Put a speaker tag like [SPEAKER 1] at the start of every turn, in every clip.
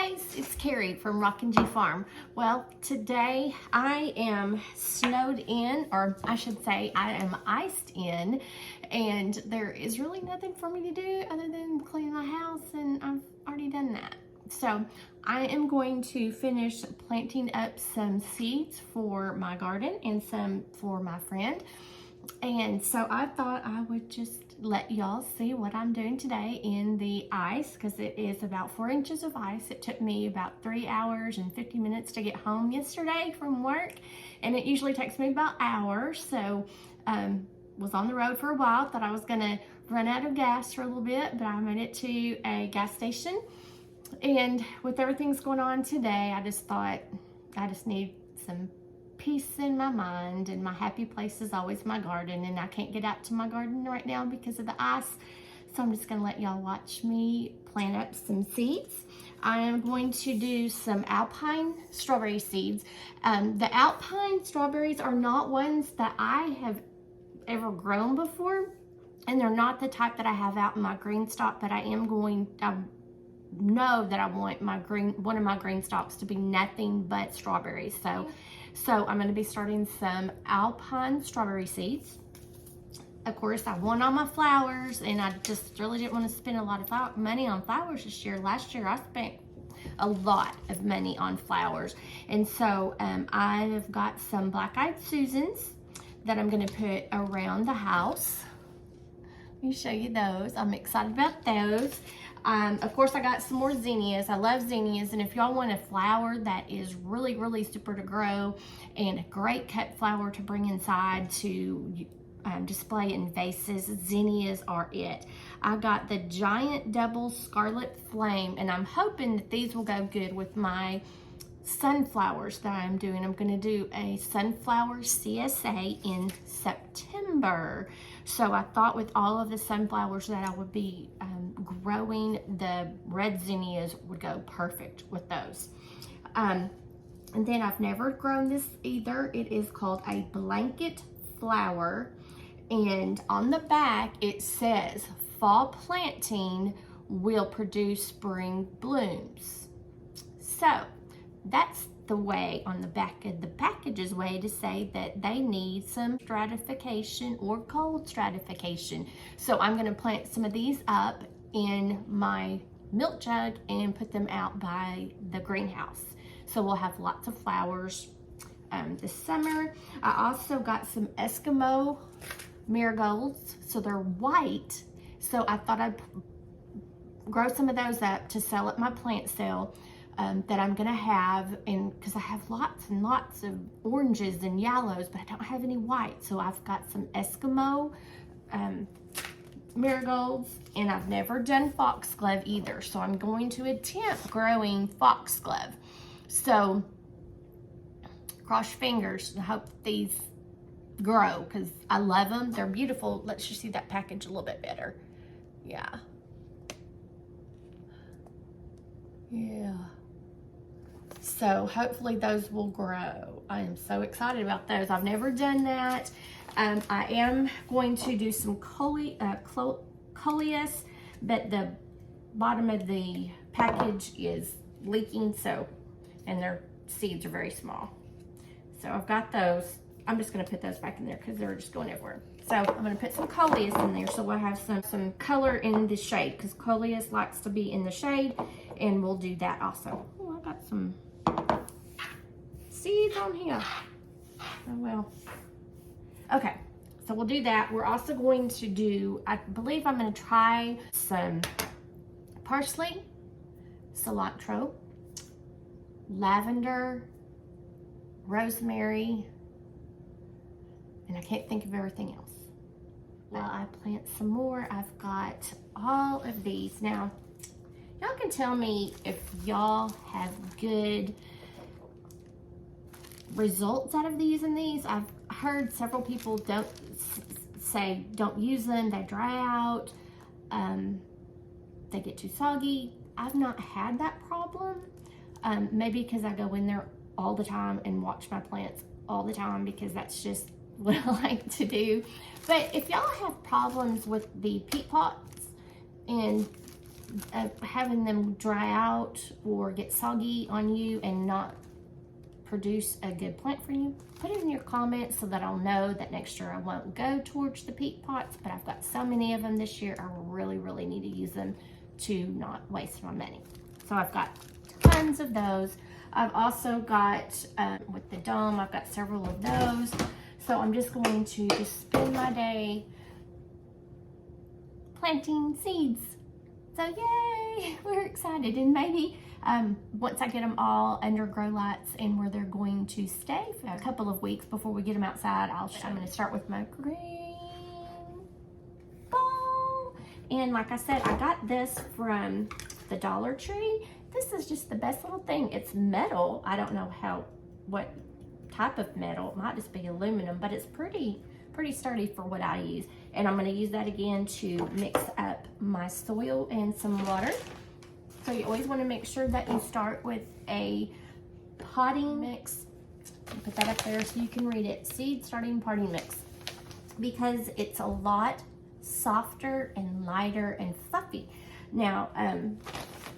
[SPEAKER 1] guys, it's Carrie from Rockin G Farm. Well, today I am snowed in, or I should say I am iced in, and there is really nothing for me to do other than clean my house, and I've already done that. So I am going to finish planting up some seeds for my garden and some for my friend. And so I thought I would just let y'all see what I'm doing today in the ice, because it is about 4 inches of ice. It took me about 3 hours and 50 minutes to get home yesterday from work, and it usually takes me about an hour. So was on the road for a while, thought I was gonna run out of gas for a little bit, but I made it to a gas station. And with everything's going on today, I just thought I just need some peace in my mind, and my happy place is always my garden, and I can't get out to my garden right now because of the ice. So I'm just gonna let y'all watch me plant up some seeds. I am going to do some alpine strawberry seeds. The alpine strawberries are not ones that I have ever grown before, and they're not the type that I have out in my green stock, but I know that I want one of my green stalks to be nothing but strawberries. So I'm going to be starting some alpine strawberry seeds. Of course, I want all my flowers, and I just really didn't want to spend a lot of money on flowers this year. Last year I spent a lot of money on flowers, and so I've got some black-eyed Susans that I'm going to put around the house. Let me show you those. I'm excited about those. Of course, I got some more zinnias. I love zinnias, and if y'all want a flower that is really, really super to grow and a great cut flower to bring inside to display in vases, zinnias are it. I got the giant double scarlet flame, and I'm hoping that these will go good with my sunflowers that I'm doing. I'm going to do a sunflower CSA in September. So I thought with all of the sunflowers that I would be growing, the red zinnias would go perfect with those. And then I've never grown this either. It is called a blanket flower, and on the back it says fall planting will produce spring blooms. So that's the way on the back of the package's way to say that they need some stratification or cold stratification. So I'm going to plant some of these up in my milk jug and put them out by the greenhouse. So we'll have lots of flowers this summer. I also got some Eskimo marigolds. So they're white. So I thought I'd grow some of those up to sell at my plant sale. That I'm gonna have, and because I have lots and lots of oranges and yellows, but I don't have any white. So I've got some Eskimo marigolds, and I've never done foxglove either. So I'm going to attempt growing foxglove. So cross your fingers and hope these grow, because I love them. They're beautiful. Let's just see that package a little bit better. Yeah. So hopefully those will grow. I am so excited about those. I've never done that. I am going to do some coleus, but the bottom of the package is leaking, and their seeds are very small. So I've got those. I'm just gonna put those back in there because they're just going everywhere. So I'm gonna put some coleus in there so we'll have some color in the shade, because coleus likes to be in the shade, and we'll do that also. Oh, I got some seeds on here. Oh well. Okay, so we'll do that. We're also going to do, I believe I'm going to try some parsley, cilantro, lavender, rosemary, and I can't think of everything else. While I plant some more, I've got all of these. Now, y'all can tell me if y'all have good results out of using these. I've heard several people don't use them, they dry out, they get too soggy. I've not had that problem. Maybe because I go in there all the time and watch my plants all the time, because that's just what I like to do. But if y'all have problems with the peat pots and having them dry out or get soggy on you and not produce a good plant for you, put it in your comments so that I'll know that next year I won't go towards the peat pots. But I've got so many of them this year, I really need to use them to not waste my money. So I've got tons of those. I've also got, with the dome, I've got several of those. So I'm just going to just spend my day planting seeds. So yay, we're excited. And maybe once I get them all under grow lights and where they're going to stay for a couple of weeks before we get them outside, I'm going to start with my green ball. And like I said, I got this from the Dollar Tree. This is just the best little thing. It's metal. I don't know what type of metal. It might just be aluminum, but it's pretty sturdy for what I use. And I'm going to use that again to mix up my soil and some water. So you always want to make sure that you start with a potting mix. Put that up there so you can read it. Seed starting potting mix. Because it's a lot softer and lighter and fluffy. Now,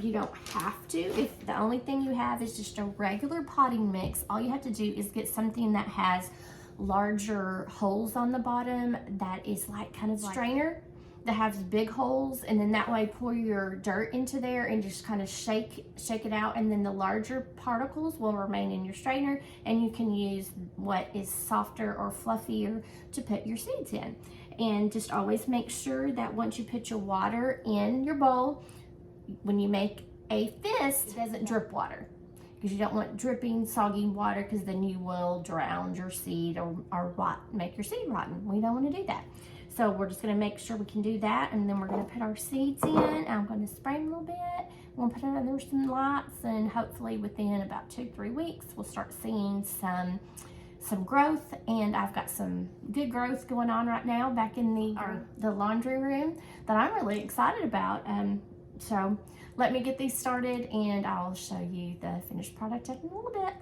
[SPEAKER 1] you don't have to. If the only thing you have is just a regular potting mix, all you have to do is get something that has larger holes on the bottom, that is like kind of strainer that has big holes, and then that way pour your dirt into there and just kind of shake it out, and then the larger particles will remain in your strainer, and you can use what is softer or fluffier to put your seeds in. And just always make sure that once you put your water in your bowl, when you make a fist, it doesn't drip water, because you don't want dripping, soggy water, because then you will drown your seed or make your seed rotten. We don't want to do that. So we're just going to make sure we can do that, and then we're going to put our seeds in. I'm going to spray them a little bit. We'll put it under some lights, and hopefully within about 2-3 weeks, we'll start seeing some growth. And I've got some good growth going on right now back in the laundry room that I'm really excited about. So let me get these started, and I'll show you the finished product in a little bit.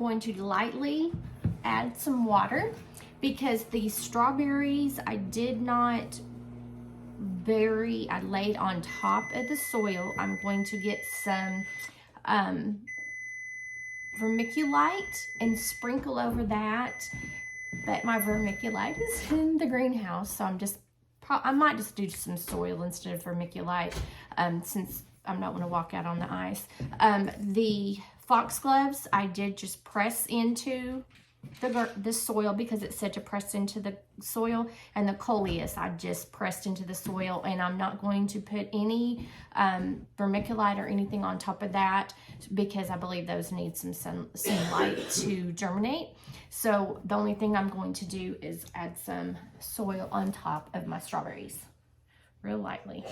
[SPEAKER 1] going to lightly add some water because these strawberries I did not bury, I laid on top of the soil. I'm going to get some vermiculite and sprinkle over that, but my vermiculite is in the greenhouse, so I might just do some soil instead of vermiculite, since I'm not going to walk out on the ice. The foxgloves I did just press into the soil because it said to press into the soil, and the coleus I just pressed into the soil, and I'm not going to put any vermiculite or anything on top of that because I believe those need some sunlight to germinate. So the only thing I'm going to do is add some soil on top of my strawberries real lightly.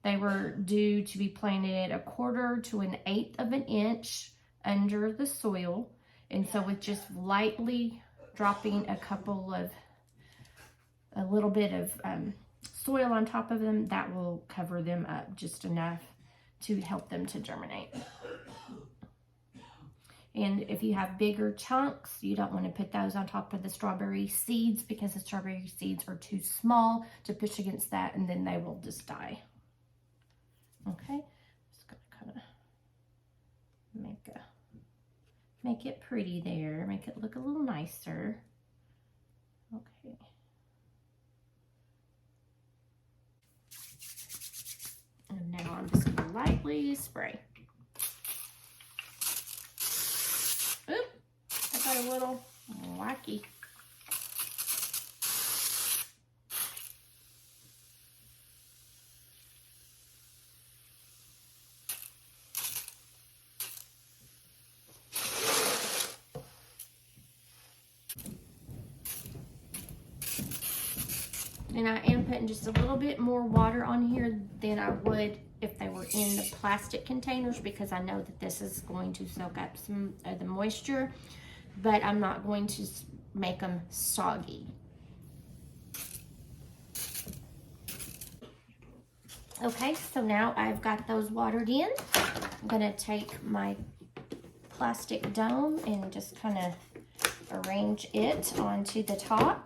[SPEAKER 1] They were due to be planted 1/4 to 1/8 of an inch under the soil. And so with just lightly dropping a little bit of soil on top of them, that will cover them up just enough to help them to germinate. And if you have bigger chunks, you don't want to put those on top of the strawberry seeds because the strawberry seeds are too small to push against that, and then they will just die. Okay, just gonna kind of make it pretty there, make it look a little nicer. Okay. And now I'm just gonna lightly spray. Oop, I got a little wacky. And I am putting just a little bit more water on here than I would if they were in the plastic containers, because I know that this is going to soak up some of the moisture, but I'm not going to make them soggy. Okay, so now I've got those watered in. I'm gonna take my plastic dome and just kind of arrange it onto the top.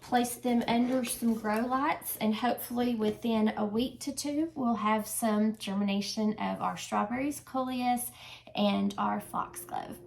[SPEAKER 1] Place them under some grow lights, and hopefully within a week to 2 we'll have some germination of our strawberries, coleus, and our foxglove.